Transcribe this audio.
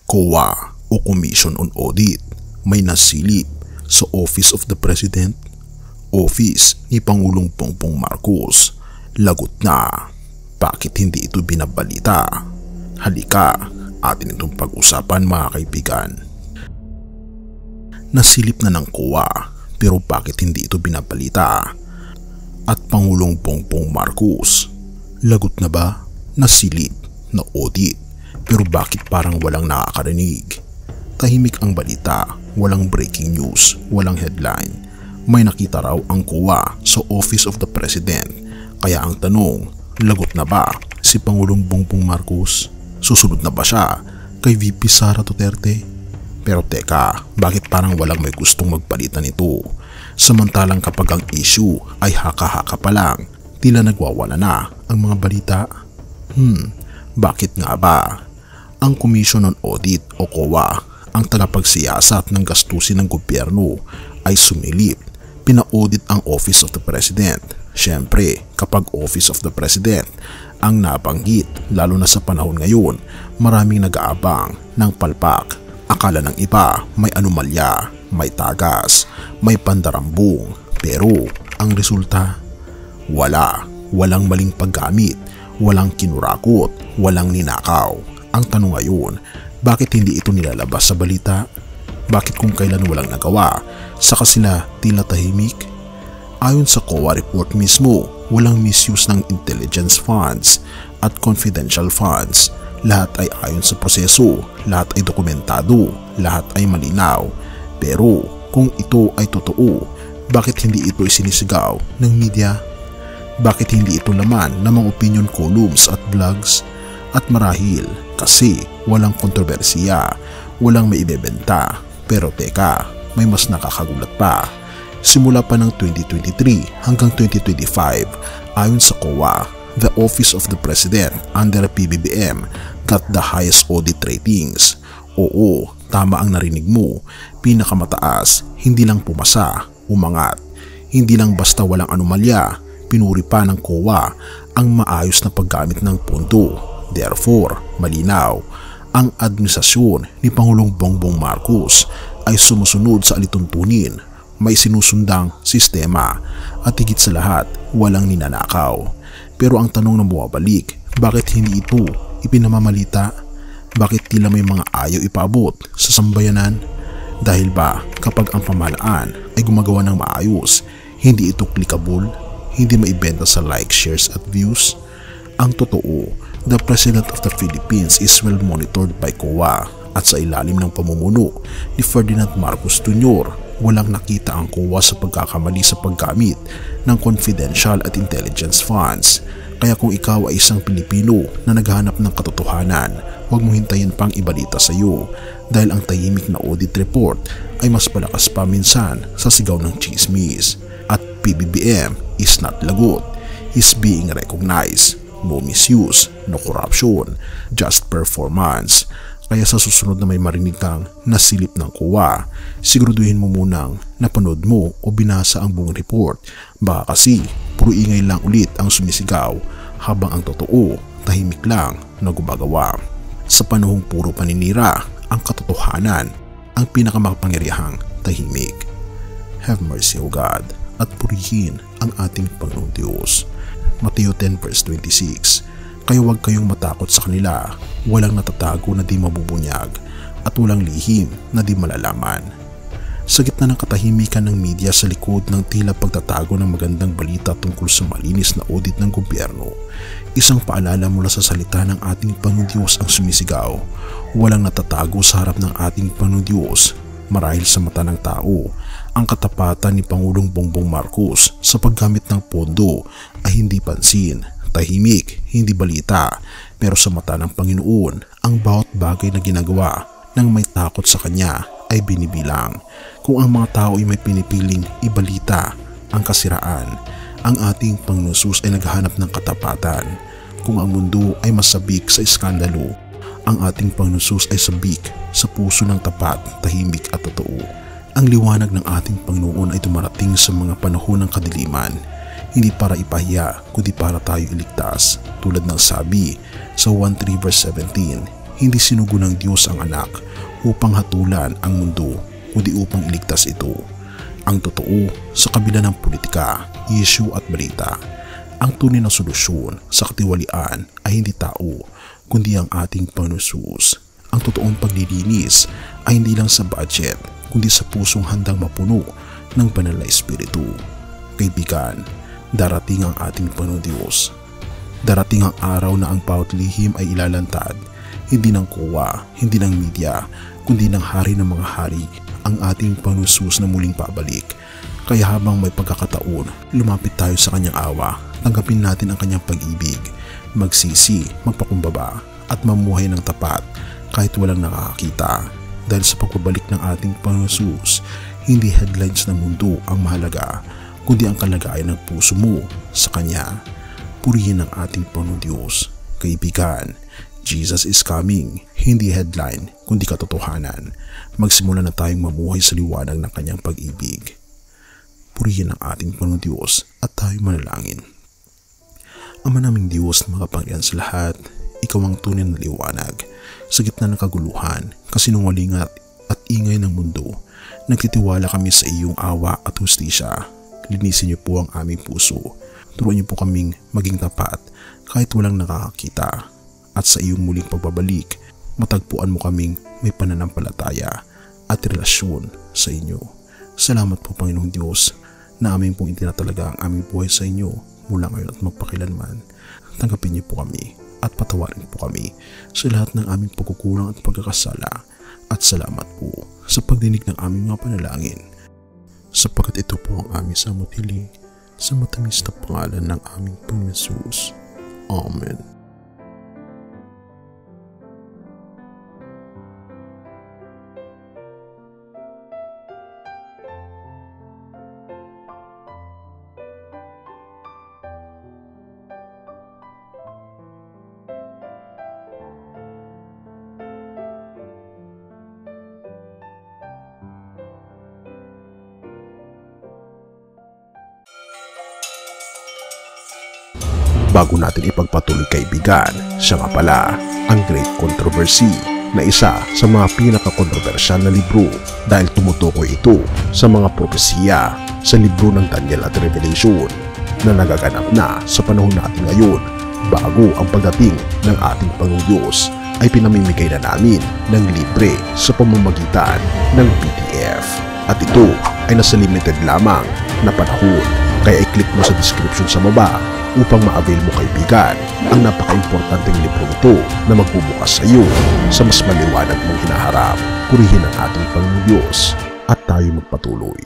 COA o Commission on Audit may nasilip sa Office of the President, Office ni Pangulong Bongbong Marcos. Lagot na, bakit hindi ito binabalita? Halika, atin itong pag-usapan mga kaibigan. Nasilip na ng COA pero bakit hindi ito binabalita? At Pangulong Bongbong Marcos, lagot na ba? Nasilip na audit pero bakit parang walang nakakarinig? Tahimik ang balita, walang breaking news, walang headline. May nakita raw ang COA sa Office of the President. Kaya ang tanong, lagot na ba si Pangulong Bongbong Marcos? Susunod na ba siya kay VP Sara Duterte? Pero teka, bakit parang walang may gustong magpalitan nito? Samantalang kapag ang issue ay haka-haka pa lang, tila nagwawala na ang mga balita. Bakit nga ba? Ang Commission on Audit o COA, ang tagapagsiyasat ng gastusin ng gobyerno, ay sumilip. Pina-audit ang Office of the President. Siyempre, kapag Office of the President ang nabanggit, lalo na sa panahon ngayon, maraming nag-aabang ng palpak. Akala ng iba may anomalya, may tagas, may pandarambong. Pero ang resulta, walang maling paggamit, walang kinurakot, walang ninakaw. Ang tanong ngayon, bakit hindi ito nilalabas sa balita? Bakit kung kailan walang nagawa, saka sila tila tahimik? Ayon sa COA report mismo, walang misuse ng intelligence funds at confidential funds. Lahat ay ayon sa proseso, lahat ay dokumentado, lahat ay malinaw. Pero kung ito ay totoo, bakit hindi ito isinisigaw ng media? Bakit hindi ito laman ng mga opinion columns at blogs? At marahil kasi walang kontrobersiya, walang maibebenta. Pero teka, may mas nakakagulat pa. Simula pa ng 2023 hanggang 2025, ayon sa COA, the Office of the President under PBBM got the highest audit ratings. Oo, tama ang narinig mo, pinakamataas, hindi lang pumasa, umangat. Hindi lang basta walang anomalya, pinuri pa ng COA ang maayos na paggamit ng pondo. Therefore, malinaw, ang administrasyon ni Pangulong Bongbong Marcos ay sumusunod sa alituntunin, may sinusundang sistema at higit sa lahat, walang ninanakaw. Pero ang tanong na bumabalik, bakit hindi ito ipinamamalita? Bakit tila may mga ayaw ipaabot sa sambayanan? Dahil ba kapag ang pamahalaan ay gumagawa ng maayos, hindi ito clickable, hindi maibenta sa like, shares at views? Ang totoo, the President of the Philippines is well monitored by COA at sa ilalim ng pamumuno ni Ferdinand Marcos Jr. walang nakita ang COA sa pagkakamali sa paggamit ng confidential at intelligence funds. Kaya kung ikaw ay isang Pilipino na naghahanap ng katotohanan, huwag mong hintayin pang ibalita sa iyo dahil ang tahimik na audit report ay mas palakas pa minsan sa sigaw ng chismis. At PBBM is not lagot, is being recognized. No misuse, no corruption, just performance. Kaya sa susunod na may marinig kang nasilip ng COA, siguraduhin mo munang napanood mo o binasa ang buong report. Baka kasi puro ingay lang ulit ang sumisigaw habang ang totoo tahimik lang na gumagawa. Sa panahong puro paninira, ang katotohanan ang pinakamakapangyarihang tahimik. Have mercy o God at purihin ang ating Panginoong Diyos. Mateo 10 verse 26. Kaya huwag kayong matakot sa kanila, walang natatago na di mabubunyag at walang lihim na di malalaman. Sa gitna ng katahimikan ng media sa likod ng tila pagtatago ng magandang balita tungkol sa malinis na audit ng gobyerno, isang paalala mula sa salita ng ating Panginoong Diyos ang sumisigaw. Walang natatago sa harap ng ating Panginoong Diyos. Marahil sa mata ng tao, ang katapatan ni Pangulong Bongbong Marcos sa paggamit ng pondo ay hindi pansin, tahimik, hindi balita. Pero sa mata ng Panginoon, ang bawat bagay na ginagawa ng may takot sa Kanya ay binibilang. Kung ang mga tao ay may pinipiling ibalita ang kasiraan, ang ating Panginoon Jesus ay naghahanap ng katapatan. Kung ang mundo ay masabik sa iskandalo, ang ating Panginoon Jesus ay sabik sa puso ng tapat, tahimik at totoo. Ang liwanag ng ating Panginoon ay dumarating sa mga panahon ng kadiliman, hindi para ipahiya kundi para tayo iligtas. Tulad ng sabi sa 1:3 verse 17, hindi sinugo ng Diyos ang anak upang hatulan ang mundo, kundi upang iligtas ito. Ang totoo, sa kabila ng politika, issue at balita, ang tunay na solusyon sa katiwalian ay hindi tao, kundi ang ating Panginoon Jesus. Ang totoong paglilinis ay hindi lang sa budget, kundi sa pusong handang mapuno ng banal na espiritu. Kaibigan, darating ang ating Panginoon Diyos. Darating ang araw na ang bawat lihim ay ilalantad, hindi ng kuwa, hindi ng media, kundi ng hari ng mga hari, ang ating Panginoon Jesus na muling pabalik. Kaya habang may pagkakataon, lumapit tayo sa kanyang awa, tanggapin natin ang kanyang pag-ibig, magsisi, magpakumbaba, at mamuhay ng tapat kahit walang nakakakita. Dahil sa pagbabalik ng ating Panginoon Jesus, hindi headlines ng mundo ang mahalaga, kundi ang kalagayan ng puso mo sa Kanya. Purihin ang ating Panginoon Diyos. Kaibigan, Jesus is coming, hindi headline, kundi katotohanan. Magsimula na tayong mamuhay sa liwanag ng Kanyang pag-ibig. Purihin ang ating Panginoon Diyos at tayo manalangin. Ama naming Diyos na makapangyarihan sa lahat, Ikaw ang tunay na liwanag. Sa gitna ng kaguluhan, kasinungalingan at ingay ng mundo, nagtitiwala kami sa iyong awa at hustisya. Linisin niyo po ang aming puso. Turuan niyo po kaming maging tapat kahit walang nakakakita. At sa iyong muling pagbabalik, matagpuan mo kaming may pananampalataya at relasyon sa inyo. Salamat po Panginoong Diyos na aming pong itinatalaga ang aming buhay sa inyo mula ngayon at magpakilanman. Tanggapin niyo po kami at patawarin po kami sa lahat ng aming pagkukulang at pagkakasala. At salamat po sa pagdinig ng aming mga panalangin, sapagkat ito po ang aming samot hiling sa matamis na pangalan ng aming Panginoon Jesus. Amen. Bago natin ipagpatuloy kaibigan, siya nga pala ang Great Controversy na isa sa mga pinaka-kontrobersyal na libro dahil tumutukoy ito sa mga propesiya sa libro ng Daniel at Revelation na nagaganap na sa panahon natin ngayon bago ang pagdating ng ating Panginoong Diyos ay pinamimigay na namin ng libre sa pamamagitan ng PDF at ito ay nasa limited lamang na panahon kaya i-click mo sa description sa baba upang ma-avail mo kaibigan ang napaka-importanteng libro ito na magbubukas sa iyo sa mas maliwanag mong hinaharap. Purihin ang ating Panginoong Diyos at tayo magpatuloy.